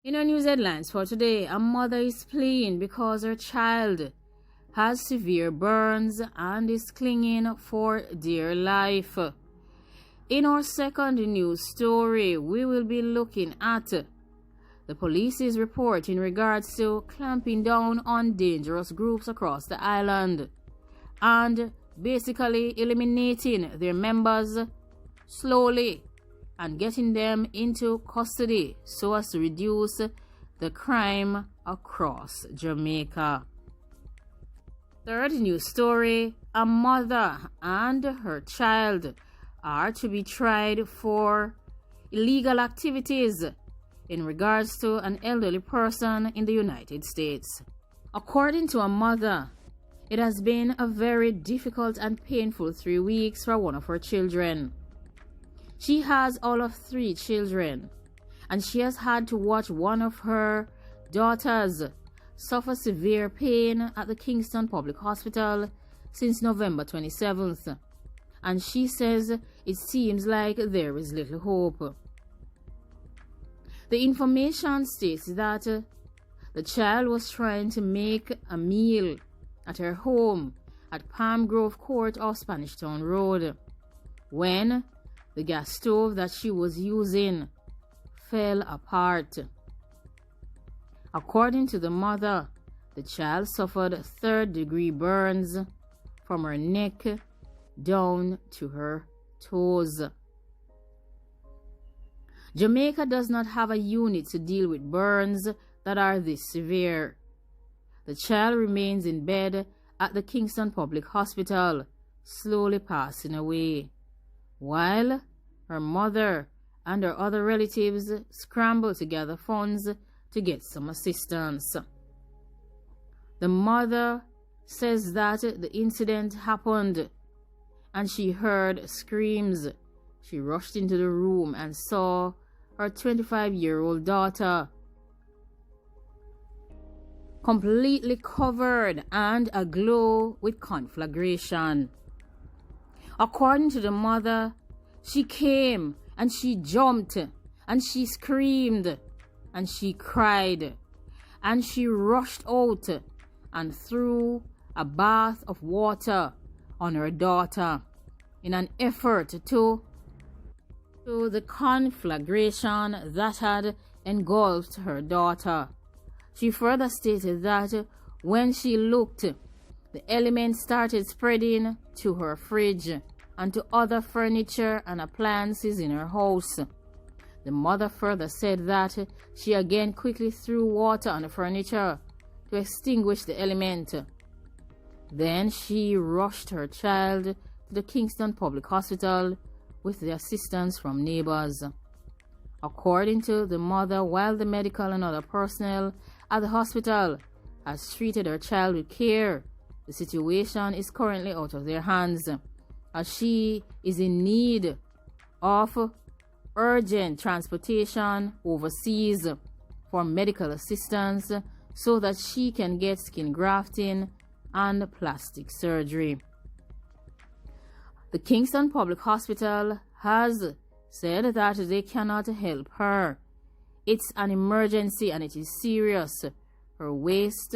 In our news headlines for today, a mother is fleeing because her child has severe burns and is clinging for dear life. In our second news story, we will be looking at the police's report in regards to clamping down on dangerous groups across the island and basically eliminating their members slowly and getting them into custody so as to reduce the crime across Jamaica. Third news story, a mother and her child are to be tried for illegal activities in regards to an elderly person in the United States. According to a mother, it has been a very difficult and painful 3 weeks for one of her children. She has all of 3 children, and she has had to watch one of her daughters suffer severe pain at the Kingston Public Hospital since November 27th. And she says it seems like there is little hope. The information states that the child was trying to make a meal at her home at Palm Grove Court off Spanish Town Road when the gas stove that she was using fell apart. According to the mother, the child suffered 3rd-degree burns from her neck down to her toes. Jamaica does not have a unit to deal with burns that are this severe. The child remains in bed at the Kingston Public Hospital, slowly passing away, while her mother and her other relatives scramble to gather funds to get some assistance. The mother says that the incident happened and she heard screams. She rushed into the room and saw her 25-year-old daughter completely covered and aglow with conflagration. According to the mother, she came and she jumped and she screamed and she cried and she rushed out and threw a bath of water on her daughter in an effort to the conflagration that had engulfed her daughter. She further stated that when she looked, the elements started spreading to her fridge and to other furniture and appliances in her house. The mother further said that she again quickly threw water on the furniture to extinguish the element. Then she rushed her child to the Kingston Public Hospital with the assistance from neighbors. According to the mother, while the medical and other personnel at the hospital has treated her child with care, the situation is currently out of their hands, as she is in need of urgent transportation overseas for medical assistance so that she can get skin grafting and plastic surgery. The Kingston Public Hospital has said that they cannot help her. It's an emergency and it is serious. Her waist,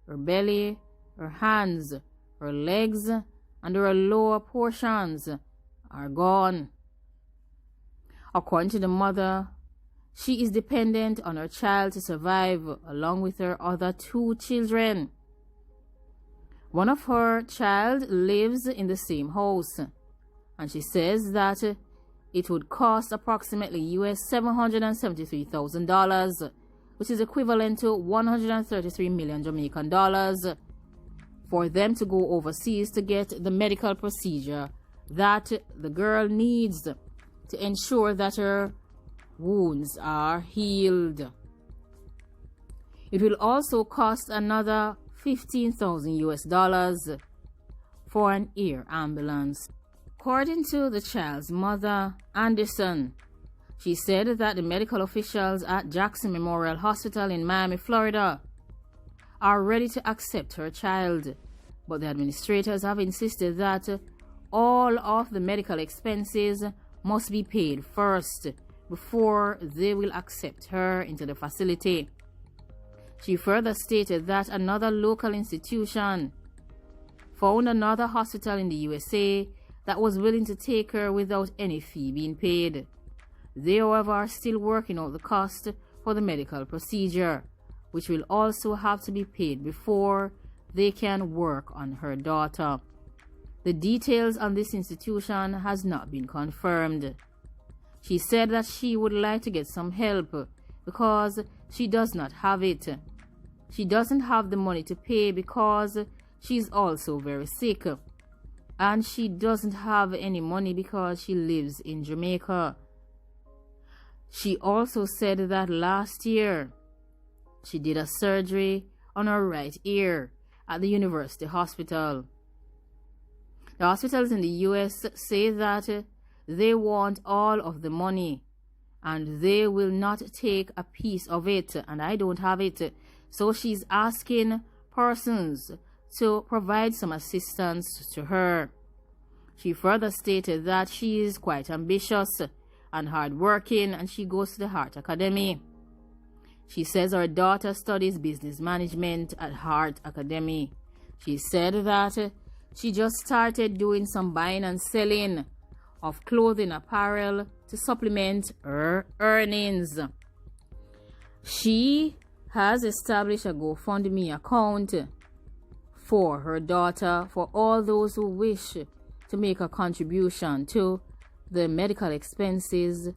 her belly, her hands, her legs, and her lower portions are gone. According to the mother, she is dependent on her child to survive along with her other 2 children. One of her child lives in the same house, and she says that it would cost approximately $773,000, which is equivalent to 133 million Jamaican dollars, for them to go overseas to get the medical procedure that the girl needs to ensure that her wounds are healed. It will also cost another $15,000 for an air ambulance. According to the child's mother, Anderson, she said that the medical officials at Jackson Memorial Hospital in Miami, Florida, are ready to accept her child, but the administrators have insisted that all of the medical expenses must be paid first before they will accept her into the facility. She further stated that another local institution found another hospital in the USA that was willing to take her without any fee being paid. They, however, are still working out the cost for the medical procedure, which will also have to be paid before they can work on her daughter. The details on this institution has not been confirmed. She said that she would like to get some help because she does not have it. She doesn't have the money to pay because she's also very sick. And she doesn't have any money because she lives in Jamaica. She also said that last year she did a surgery on her right ear at the University Hospital. The hospitals in the US say that they want all of the money and they will not take a piece of it, and I don't have it. So she's asking persons to provide some assistance to her. She further stated that she is quite ambitious and hardworking, and she goes to the Heart Academy. She says her daughter studies business management at Heart Academy. She said that she just started doing some buying and selling of clothing apparel to supplement her earnings. She has established a GoFundMe account for her daughter for all those who wish to make a contribution to the medical expenses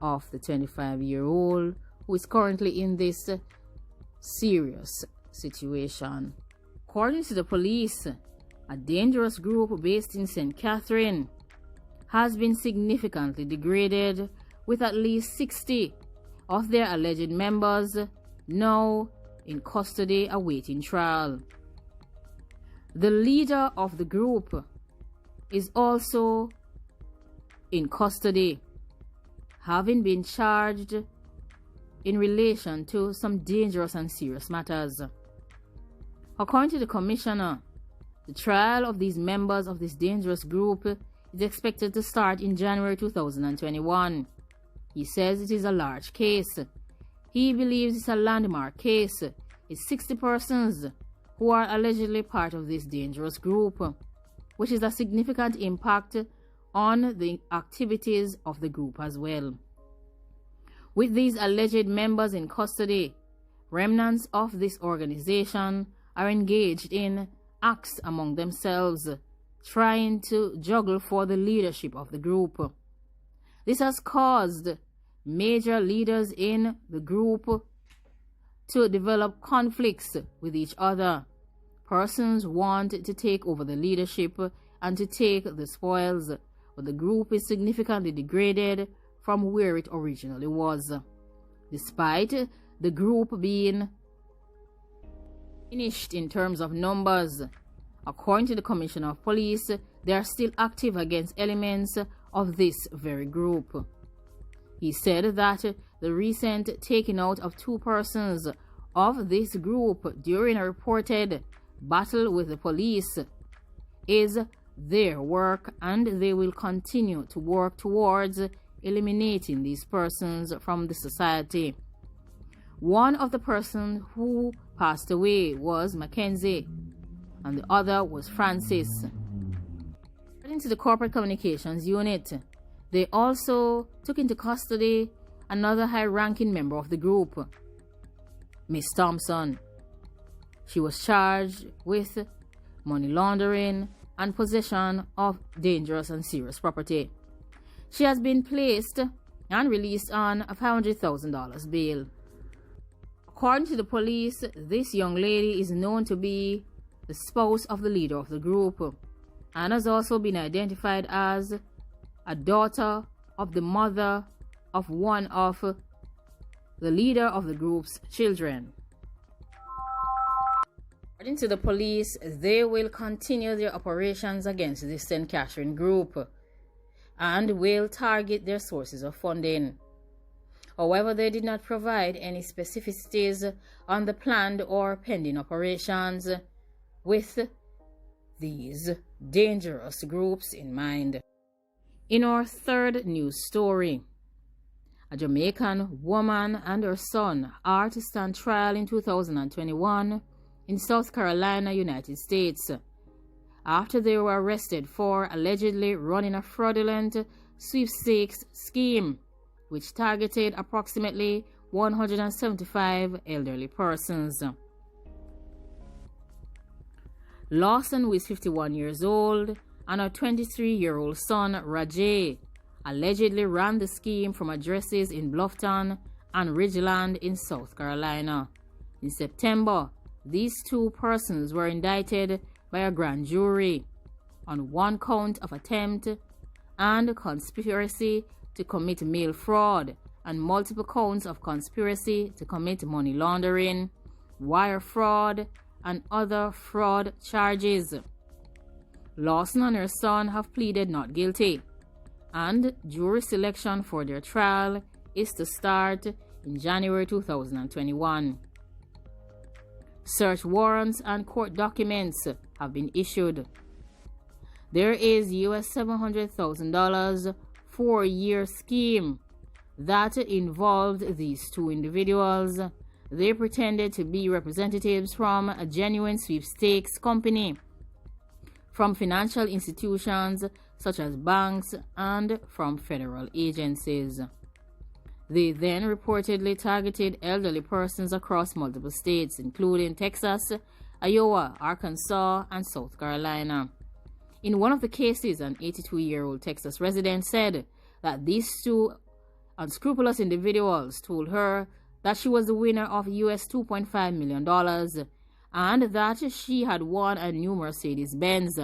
of the 25-year-old who is currently in this serious situation. According to the police, a dangerous group based in St. Catherine has been significantly degraded, with at least 60 of their alleged members now in custody awaiting trial. The leader of the group is also in custody, having been charged in relation to some dangerous and serious matters. According to the commissioner, the trial of these members of this dangerous group is expected to start in January 2021. He says it is a large case. He believes it's a landmark case. It's 60 persons who are allegedly part of this dangerous group, which is a significant impact on the activities of the group as well. With these alleged members in custody, remnants of this organization are engaged in acts among themselves, trying to juggle for the leadership of the group. This has caused major leaders in the group to develop conflicts with each other. Persons want to take over the leadership and to take the spoils, but the group is significantly degraded from where it originally was. Despite the group being finished in terms of numbers, according to the Commissioner of Police, they are still active against elements of this very group. He said that the recent taking out of 2 persons of this group during a reported battle with the police is their work, and they will continue to work towards eliminating these persons from the society. One of the persons who passed away was Mackenzie, and the other was Francis. According to the Corporate Communications Unit, they also took into custody another high-ranking member of the group, Miss Thompson. She was charged with money laundering and possession of dangerous and serious property. She has been placed and released on a $500,000 bail. According to the police, this young lady is known to be the spouse of the leader of the group and has also been identified as a daughter of the mother of one of the leader of the group's children. According to the police, they will continue their operations against the St. Catherine group and will target their sources of funding. However, they did not provide any specificities on the planned or pending operations with these dangerous groups in mind. In our third news story, A Jamaican woman and her son are to stand trial in 2021 in South Carolina, United States, after they were arrested for allegedly running a fraudulent sweepstakes scheme which targeted approximately 175 elderly persons. Lawson, who is 51 years old, and her 23-year-old son, Rajay, allegedly ran the scheme from addresses in Bluffton and Ridgeland in South Carolina. In September, these two persons were indicted by a grand jury on one count of attempt and conspiracy to commit mail fraud and multiple counts of conspiracy to commit money laundering, wire fraud, and other fraud charges. Lawson and her son have pleaded not guilty, and jury selection for their trial is to start in January 2021. Search warrants and court documents have been issued. There is US $700,000 4-year scheme that involved these two individuals. They pretended to be representatives from a genuine sweepstakes company, from financial institutions such as banks, and from federal agencies. They then reportedly targeted elderly persons across multiple states, including Texas, Iowa, Arkansas, and South Carolina. In one of the cases, an 82-year-old Texas resident said that these two unscrupulous individuals told her that she was the winner of US $2.5 million and that she had won a new Mercedes-Benz.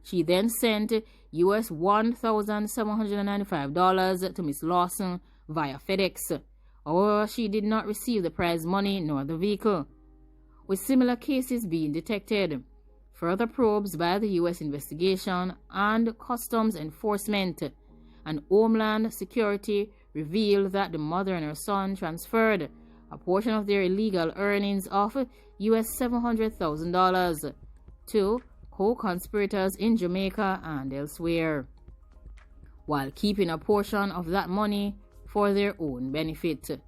She then sent US $1,795 to Miss Lawson via FedEx. However, she did not receive the prize money nor the vehicle. With similar cases being detected, further probes by the U.S. Investigation and Customs Enforcement and Homeland Security revealed that the mother and her son transferred a portion of their illegal earnings of US $700,000 to co-conspirators in Jamaica and elsewhere, while keeping a portion of that money for their own benefit.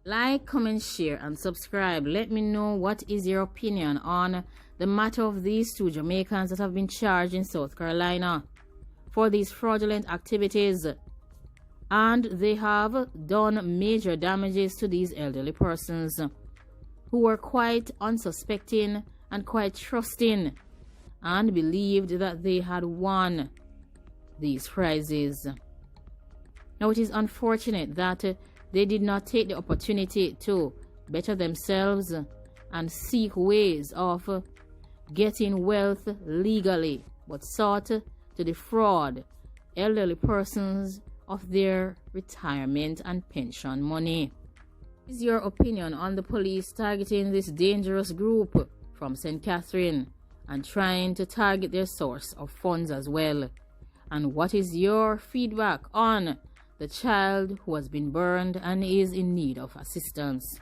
Like, comment, share, and subscribe. Let me know what is your opinion on the matter of these two Jamaicans that have been charged in South Carolina for these fraudulent activities, and they have done major damages to these elderly persons who were quite unsuspecting and quite trusting and believed that they had won these prizes. Now, it is unfortunate that they did not take the opportunity to better themselves and seek ways of getting wealth legally, but sought to defraud elderly persons of their retirement and pension money. What is your opinion on the police targeting this dangerous group from St. Catherine and trying to target their source of funds as well? And what is your feedback on the child who has been burned and is in need of assistance?